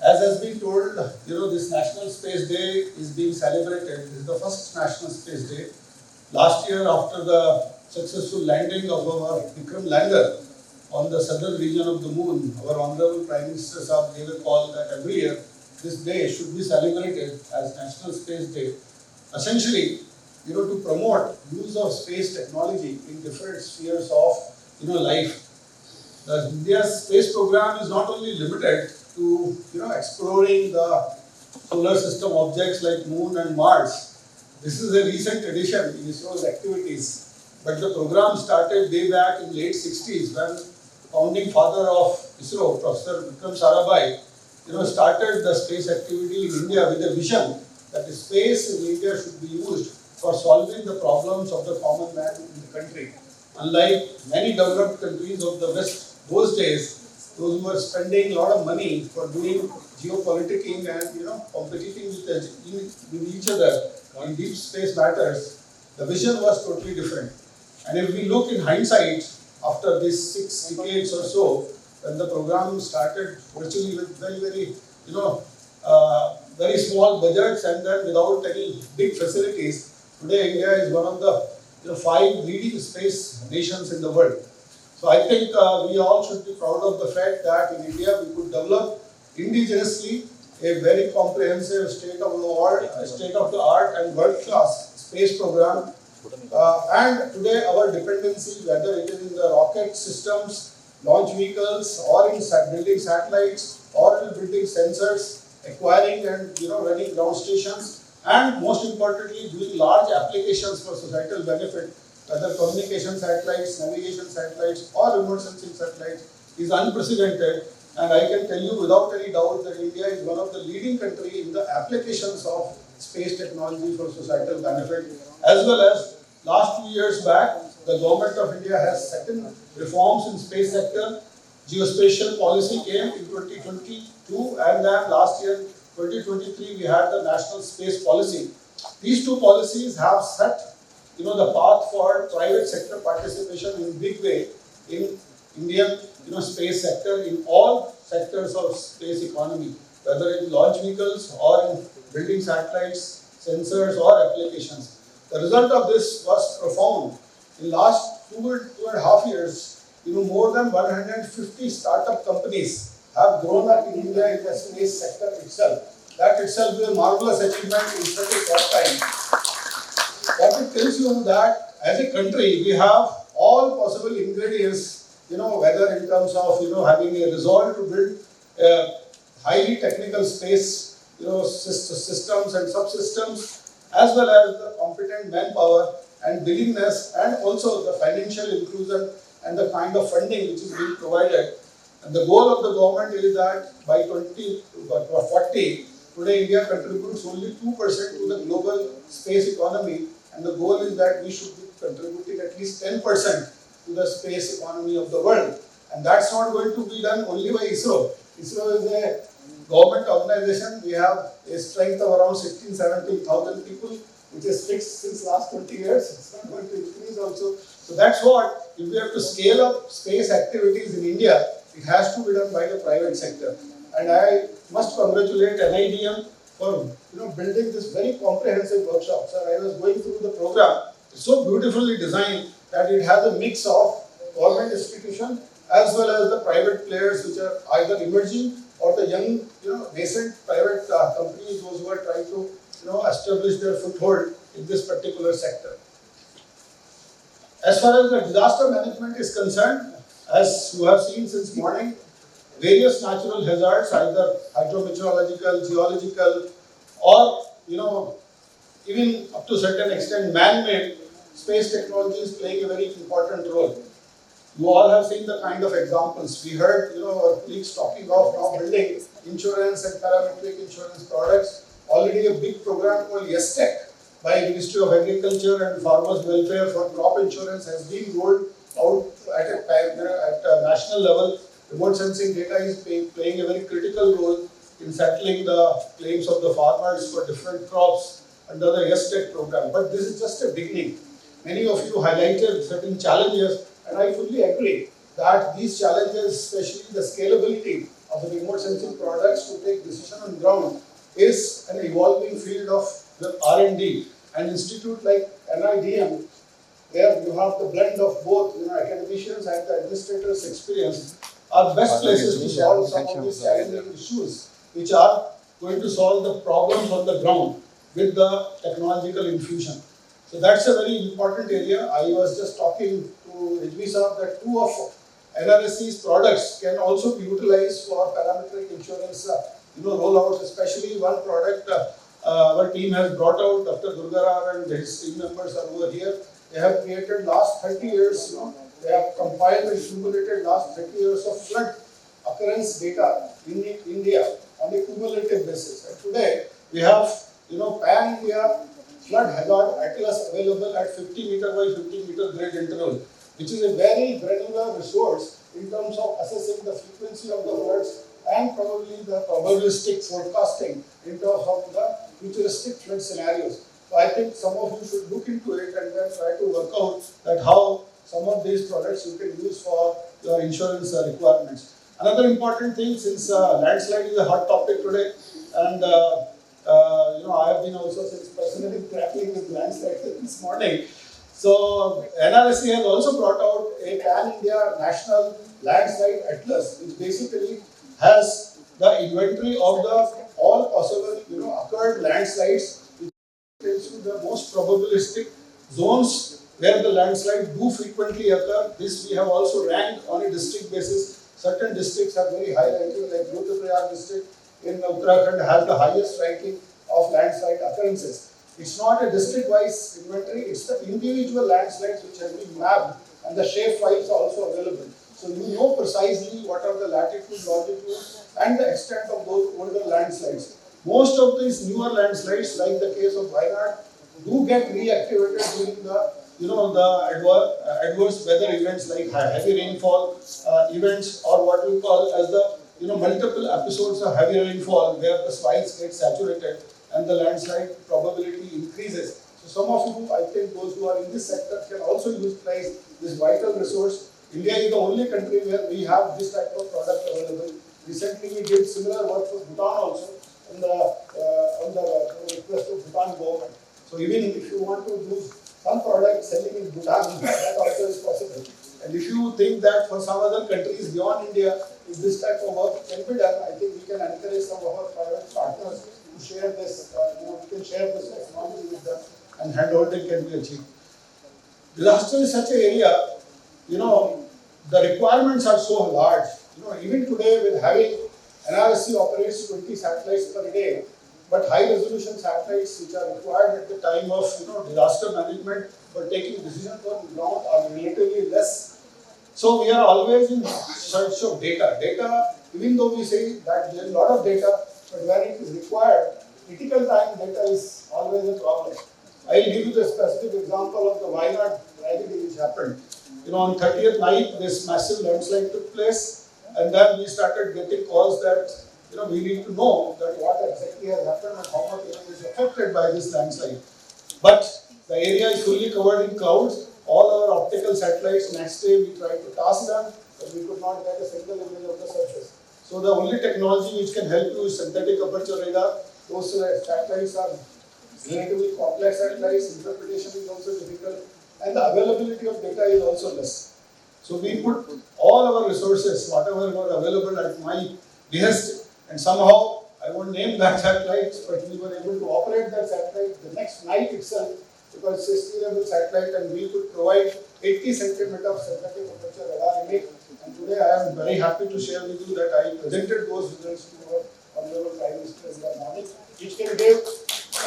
As has been told, this National Space Day is being celebrated. This is the first National Space Day. Last year, after the successful landing of our Vikram lander on the southern region of the moon, our Honorable Prime Minister Saab gave a call that every year this day should be celebrated as National Space Day. Essentially, to promote use of space technology in different spheres of life. The India's space program is not only limited to exploring the solar system objects like Moon and Mars. This is a recent addition in ISRO's activities, but the program started way back in late 60s when founding father of ISRO, Professor Vikram Sarabhai, started the space activity in India with a vision that the space in India should be used for solving the problems of the common man in the country. Unlike many developed countries of the West those days, those who were spending a lot of money for doing geopoliticking and competing with each other in deep space matters, the vision was totally different. And if we look in hindsight, after these 6 decades or so, when the program started virtually with very small budgets and then without any big facilities, today India is one of the 5 leading space nations in the world. So I think we all should be proud of the fact that in India we could develop indigenously a very comprehensive state-of-the-art and world-class space program. And today our dependency, whether it is in the rocket systems, launch vehicles, or in building satellites, or in building sensors, acquiring and running ground stations, and most importantly doing large applications for societal benefit, whether communication satellites, navigation satellites, or remote sensing satellites, is unprecedented. And I can tell you without any doubt that India is one of the leading countries in the applications of space technology for societal benefit, as well as last 2 years back, the government of India has certain reforms in space sector. Geospatial policy came in 2022, and then last year, 2023, we had the National Space Policy. These two policies have set the path for private sector participation in big way in Indian space sector, in all sectors of space economy, whether in launch vehicles or in building satellites, sensors or applications. The result of this was profound. In last 2.5 years, more than 150 startup companies have grown up in India in the space sector itself. That itself is a marvelous achievement in such a short time. What it tells you that as a country we have all possible ingredients, whether in terms of having a resolve to build highly technical space systems and subsystems, as well as the competent manpower and willingness, and also the financial inclusion and the kind of funding which is being provided. And the goal of the government is that by 2040, today India contributes only 2% to the global space economy, and the goal is that we should be contributing at least 10% to the space economy of the world. And that's not going to be done only by ISRO. ISRO is a government organization. We have a strength of around 16,000-17,000 people, which is fixed since last 20 years. It's not going to increase also. So that's what, if we have to scale up space activities in India, it has to be done by the private sector. And I must congratulate NIDM for building this very comprehensive workshop. So I was going through the program. It's so beautifully designed that it has a mix of government institution as well as the private players which are either emerging or the young, nascent private companies, those who are trying to, establish their foothold in this particular sector. As far as the disaster management is concerned, as you have seen since morning, various natural hazards, either hydrometeorological, geological, or even up to a certain extent man-made, space technology is playing a very important role. You all have seen the kind of examples. We heard our colleagues talking of now building insurance and parametric insurance products. Already a big program called YesTech by Ministry of Agriculture and Farmers Welfare for crop insurance has been rolled out at a national level. Remote sensing data is playing a very critical role in settling the claims of the farmers for different crops under the YesTech program. But this is just a beginning. Many of you highlighted certain challenges, and I fully agree that these challenges, especially the scalability of the remote sensing products to take decision on ground is an evolving field of the R&D. An institute like NIDM, where you have the blend of both, academicians and the administrators' experience, are best places to solve some of these challenging issues, which are going to solve the problems on the ground with the technological infusion. So that's a very important area. I was just talking to Rijvi Saab that two of NRSC's products can also be utilized for parametric insurance rollouts, especially one product our team has brought out. Dr. Durgarar and his team members are over here. They have created last 30 years, they have compiled and accumulated last 30 years of flood occurrence data in India on a cumulative basis. And today we have, pan-India flood hazard atlas available at 50 meter by 50 meter grid interval, which is a very granular resource in terms of assessing the frequency of the floods and probably the probabilistic forecasting in terms of the futuristic flood scenarios. So I think some of you should look into it and then try to work out that how some of these products you can use for your insurance requirements. Another important thing, since landslide is a hot topic today, and I have been also since personally grappling with landslide this morning. So NRSC has also brought out a pan-India national landslide atlas, which basically has the inventory of the all possible occurred landslides, which tells you the most probabilistic zones where the landslides do frequently occur. This we have also ranked on a district basis. Certain districts have very high ranking, like Rudraprayag district in Uttarakhand has the highest ranking of landslide occurrences. It's not a district-wise inventory, it's the individual landslides which have been mapped, and the shape files are also available. So you know precisely what are the latitude, longitude, and the extent of those older landslides. Most of these newer landslides, like the case of Wayanad, do get reactivated during the adverse weather events like heavy rainfall events, or what we call as the multiple episodes of heavy rainfall where the soils get saturated and the landslide probability increases. So some of you, I think those who are in this sector, can also utilize this vital resource. India is the only country where we have this type of product available. Recently we did similar work for Bhutan also on the request of Bhutan government. So even if you want to do some product selling in Bhutan, that also is possible. And if you think that for some other countries beyond India, if this type of work can be done, I think we can encourage some of our private partners to share this, we can share this technology with them and handholding can be achieved. Disaster is such an area, the requirements are so large. Even today with having NRSC operates 20 satellites per day, but high resolution satellites which are required at the time of disaster management for taking decisions on the ground are relatively less. So we are always in search of data. Data, even though we say that there is a lot of data, but when it is required, critical time data is always a problem. I will give you the specific example of the Wayanad tragedy which happened. On 30th night, this massive landslide took place, and then we started getting calls that we need to know that what exactly has happened and how much is affected by this landslide. But the area is fully covered in clouds. All our optical satellites, next day we tried to task them, but we could not get a single image of the surface. So the only technology which can help you is synthetic aperture radar. Those satellites are relatively complex satellites, interpretation is also difficult, and the availability of data is also less. So we put all our resources, whatever were available at my behest, and somehow, I won't name that satellite, but we were able to operate that satellite the next night itself, because it's a sea-level satellite and we could provide 80 centimeter of synthetic aperture radar image. And today I am very happy to share with you that I presented those results to our Honorable Prime Minister in the morning, which can give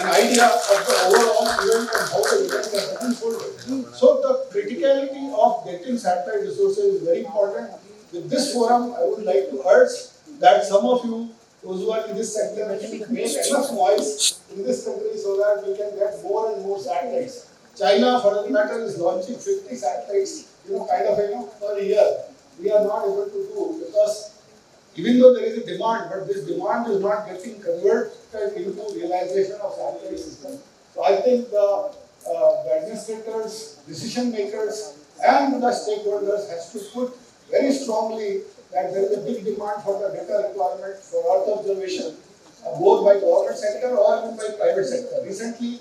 an idea of the overall event and how the event has unfolded. So the criticality of getting satellite resources is very important. With this forum, I would like to urge that some of you, those who are in this sector, make enough noise in this country so that we can get more and more satellites. China, for that matter, is launching 50 satellites, per year. We are not able to do, because even though there is a demand, but this demand is not getting converted into realization of satellite system. So I think the administrators, decision makers, and the stakeholders has to put very strongly that there is a big demand for the data requirement for Earth observation, both by government sector or even by private sector. Recently,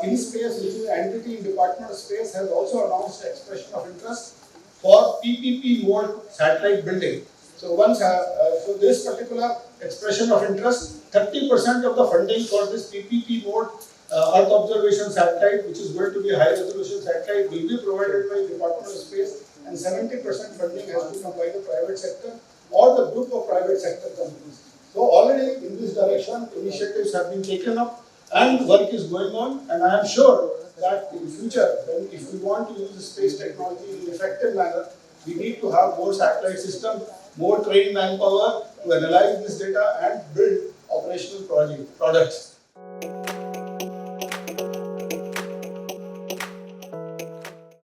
InSpace, which is an entity in Department of Space, has also announced an expression of interest for PPP mode satellite building. So so this particular expression of interest, 30% of the funding for this PPP mode Earth observation satellite, which is going to be a high resolution satellite, will be provided by Department of Space, and 70% funding has to come by the private sector or the group of private sector companies. So already in this direction, initiatives have been taken up and work is going on, and I am sure that in future, if we want to use the space technology in an effective manner, we need to have more satellite system, more trained manpower to analyze this data and build operational products.